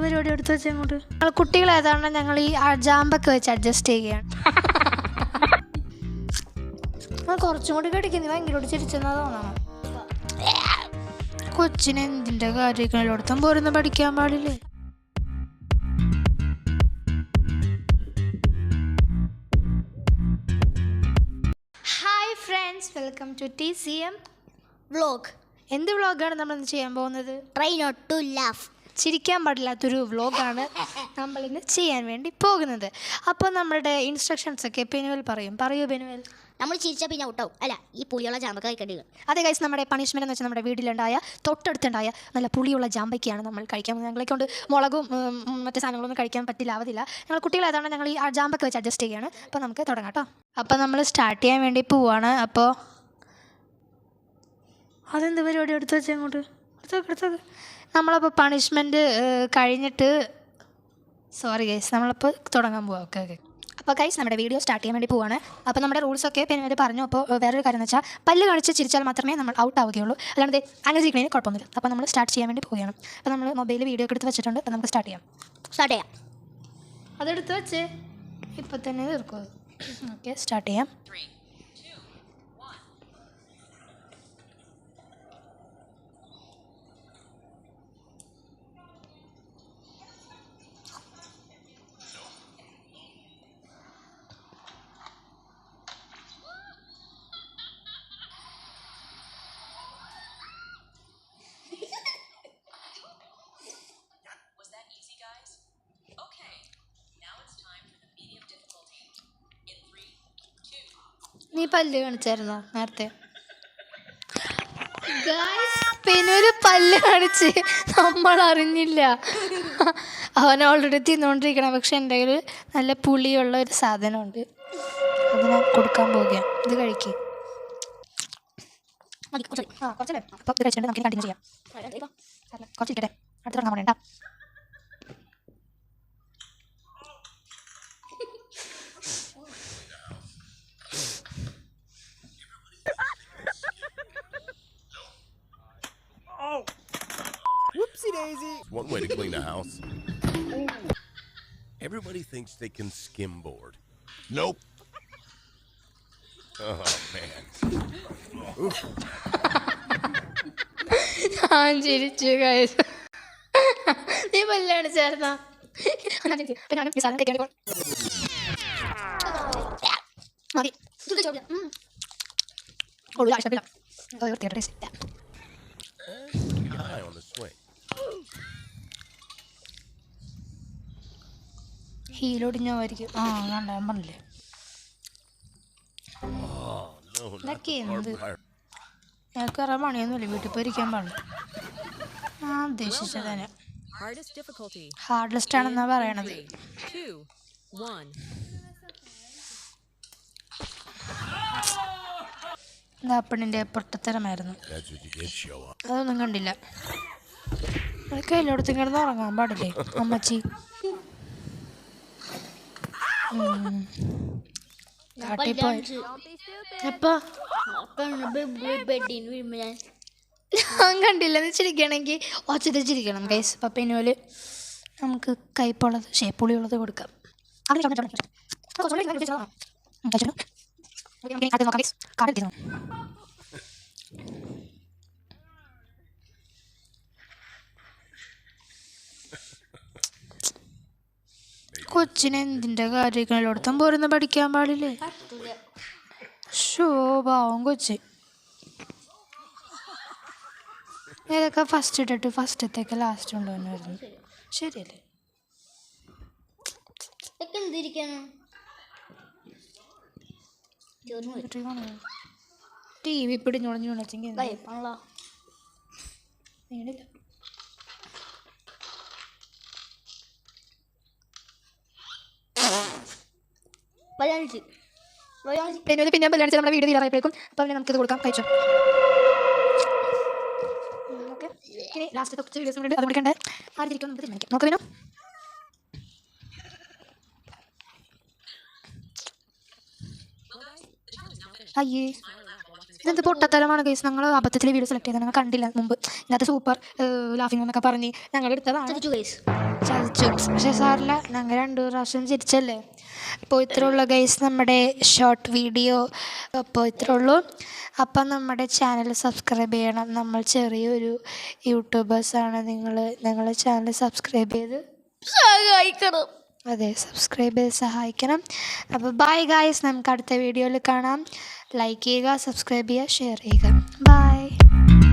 പരിപാടി എടുത്ത് വെച്ചാൽ അങ്ങോട്ട് കുട്ടികളേതാണ് ഞങ്ങൾ ഈ ജാമ്പൊക്കെ വെച്ച് അഡ്ജസ്റ്റ് ചെയ്യുകയാണ്. കുറച്ചും കൂടി കടിക്കുന്നു ഭയങ്കര ചിരിച്ചെന്നാ തോന്നണം. കൊച്ചിന് എന്തിൻ്റെ കാര്യങ്ങളോടത്തും പോരുന്ന പഠിക്കാൻ പാടില്ലേ. Hi friends, welcome to TCM vlog. എന്ത് വ്ളോഗാണ് നമ്മളിന്ന് ചെയ്യാൻ പോകുന്നത്? Try not to laugh. ചിരിക്കാൻ പാടില്ലാത്തൊരു വ്ളോഗാണ് നമ്മളിന്ന് ചെയ്യാൻ വേണ്ടി പോകുന്നത്. അപ്പോൾ നമ്മളുടെ ഇൻസ്ട്രക്ഷൻസൊക്കെ ബെനുവൽ പറയൂ ബെനുവൽ. നമ്മൾ ചിരിച്ചാൽ പിന്നെ ഔട്ടാവും. അല്ല, ഈ പുളിയുള്ള ജാമ്പക്ക കഴിക്കേണ്ടി വരും. അതെ ഗൈസ്, നമ്മുടെ പണിഷ്മെൻ്റ് എന്ന് വെച്ചാൽ നമ്മുടെ വീട്ടിലുണ്ടായ തൊട്ടടുത്തുണ്ടായ നല്ല പുളിയുള്ള ജാമ്പയ്ക്കാണ് നമ്മൾ കഴിക്കാൻ പോകുന്നത്. ഞങ്ങളെ കൊണ്ട് മുളകും മറ്റു സാധനങ്ങളൊന്നും കഴിക്കാൻ പറ്റില്ലാവതില്ല. ഞങ്ങൾ കുട്ടികളേതാണ് ഞങ്ങൾ ഈ ജാമ്പൊക്കെ വെച്ച് അഡ്ജസ്റ്റ് ചെയ്യുകയാണ്. അപ്പോൾ നമുക്ക് തുടങ്ങാം കേട്ടോ. അപ്പോൾ നമ്മൾ സ്റ്റാർട്ട് ചെയ്യാൻ വേണ്ടി പോവാണ്. അപ്പോൾ അതെന്ത് പരിപാടി എടുത്ത് വെച്ചാൽ അങ്ങോട്ട് എടുത്തോക്ക്. നമ്മളപ്പോൾ പണിഷ്മെൻറ്റ് കഴിഞ്ഞിട്ട് സോറി ഗൈസ്, നമ്മളിപ്പോൾ തുടങ്ങാൻ പോവാം. ഓക്കെ. അപ്പോൾ ഗൈസ്, നമ്മുടെ വീഡിയോ സ്റ്റാർട്ട് ചെയ്യാൻ വേണ്ടി പോവാണ്. അപ്പോൾ നമ്മുടെ റൂൾസൊക്കെ പിന്നെ പറഞ്ഞു. അപ്പോൾ വേറൊരു കാര്യം എന്ന് വെച്ചാൽ പല്ല് കാണിച്ച് ചിരിച്ചാൽ മാത്രമേ നമ്മൾ ഔട്ട് ആവുകയുള്ളൂ. അല്ലാണ്ട് അങ്ങനെ ചിരിക്കണേന് കുഴപ്പമൊന്നുമില്ല. അപ്പോൾ നമ്മൾ സ്റ്റാർട്ട് ചെയ്യാൻ വേണ്ടി പോവുകയാണ്. അപ്പോൾ നമ്മൾ മൊബൈലിൽ വീഡിയോ ഒക്കെ എടുത്ത് വെച്ചിട്ടുണ്ട്. അപ്പോൾ നമുക്ക് സ്റ്റാർട്ട് ചെയ്യാം. അതെടുത്ത് വെച്ച് ഇപ്പോൾ തന്നെ തീർക്കും. ഓക്കെ, സ്റ്റാർട്ട് ചെയ്യാം. നീ പല്ല് കാണിച്ചായിരുന്നോ നേരത്തെ? പിന്നൊരു പല്ല് കാണിച്ച് നമ്മൾ അറിഞ്ഞില്ല. അവൻ ഓൾറെഡി തിന്നുകൊണ്ടിരിക്കണം. പക്ഷെ എൻ്റെ കയ്യിൽ നല്ല പുളിയുള്ള ഒരു സാധനമുണ്ട്, അത് ഞാൻ കൊടുക്കാൻ പോവുകയാണ്. ഇത് കഴിക്കുക. കുറച്ചല്ലേ? അപ്പോൾ ഇത് കഴിച്ചിട്ട് നമുക്ക് കണ്ടിന്യൂ ചെയ്യാം. കുറച്ചിരിക്കട്ടെ, അടുത്ത് തുടങ്ങാൻ പോകണ്ട. Whoopsie daisy. One way to clean a house. Everybody thinks they can skimboard. Nope. Oh man. ഞാൻ ചിരിച്ചു ഗൈസ്. നീ പല്ല് കാണിച്ചായിരുന്നോ? Eye on the swing. ഹീലൊടിഞ്ഞായിരിക്കും. കണ്ടാൻ പറഞ്ഞില്ലേ? Oh no. ഇതൊക്കെ Not എന്ത്? the barbed wire. ഞങ്ങൾക്ക് വേറെ പണിയൊന്നുമില്ല, വീട്ടിൽ പോയി ഇരിക്കാൻ പാടില്ല. ഉദ്ദേശിച്ചത് തന്നെ ഹാർഡ്ലെസ്റ്റ് ആണെന്നാ പറയണത്. പെണ്ണിൻ്റെ പൊട്ടത്തരമായിരുന്നു. That's what you get, show up. അതൊന്നും കണ്ടില്ല. അതൊക്കെ എല്ലായിടത്തും കിടന്ന് ഉറങ്ങാൻ പാടില്ലേ അമ്മച്ചി? ഞാൻ കണ്ടില്ല. എന്ന് ചിരിക്കണമെങ്കിൽ ഒച്ചത്ത് ചിരിക്കണം ഗൈസ്. അപ്പം പിന്നോല് നമുക്ക് കയ്പുള്ളത് പുളിയുള്ളത് കൊടുക്കാം. കൊച്ചിന് എന്തിൻ്റെ കാര്യങ്ങളോടത്തും പോരുന്ന പഠിക്കാൻ പാടില്ലേ. പാവം കൊച്ച്. ഏതൊക്കെ ഫസ്റ്റ് ഇട്ടിട്ട് ഫസ്റ്റത്തേക്ക് ലാസ്റ്റ് കൊണ്ടുവന്നായിരുന്നു. ശരിയല്ലേ? TV പിടിഞ്ഞുളഞ്ഞു വിളിച്ചെങ്കിൽ വീണില്ല. പിന്നെ ബെല്ലാണിച്ച് നമ്മുടെ വീഡിയോ തീരാറായപ്പോഴേക്കും. അപ്പം പിന്നെ നമുക്കിത് കൊടുക്കാം. കഴിച്ചോ. ഓക്കെ, ഇനി ലാസ്റ്റ് കുറച്ച് വീഡിയോസ് കൂടി അത് വിളിക്കണ്ടേ? ആയിരിക്കും നമുക്ക് തീരുമാനിക്കാം. നോക്കാം. അയ്യേ, ഇതെന്ത് പൊട്ടത്തരമാണ് ഗൈസ്. ഞങ്ങൾ അബദ്ധത്തിൽ വീഡിയോ സെലക്ട് ചെയ്തത് ഞങ്ങൾ കണ്ടില്ല മുമ്പ്. ഇതിനകത്ത് സൂപ്പർ ലാഫിംഗ് എന്നൊക്കെ പറഞ്ഞ് ഞങ്ങൾ എടുത്തതാണ്. ചതിച്ചു. പക്ഷേ സാറില്ല, ഞങ്ങൾ 2 പ്രാവശ്യം ചിരിച്ചല്ലേ. അപ്പോൾ ഇത്രേ ഉള്ളൂ ഗൈസ് നമ്മുടെ ഷോർട്ട് വീഡിയോ. അപ്പോൾ ഇത്രേ ഉള്ളൂ. അപ്പം നമ്മുടെ ചാനൽ സബ്സ്ക്രൈബ് ചെയ്യണം. നമ്മൾ ചെറിയൊരു യൂട്യൂബേഴ്സാണ്. ഞങ്ങളെ ചാനൽ സബ്സ്ക്രൈബ് ചെയ്ത് സഹായിക്കണം. അതെ, സബ്സ്ക്രൈബ് ചെയ്ത് സഹായിക്കണം. അപ്പോൾ ബൈ ഗൈസ്, നമുക്ക് അടുത്ത വീഡിയോയിൽ കാണാം. ലൈക്ക് ചെയ്യുക, സബ്സ്ക്രൈബ് ചെയ്യുക, ഷെയർ ചെയ്യുക. ബൈ.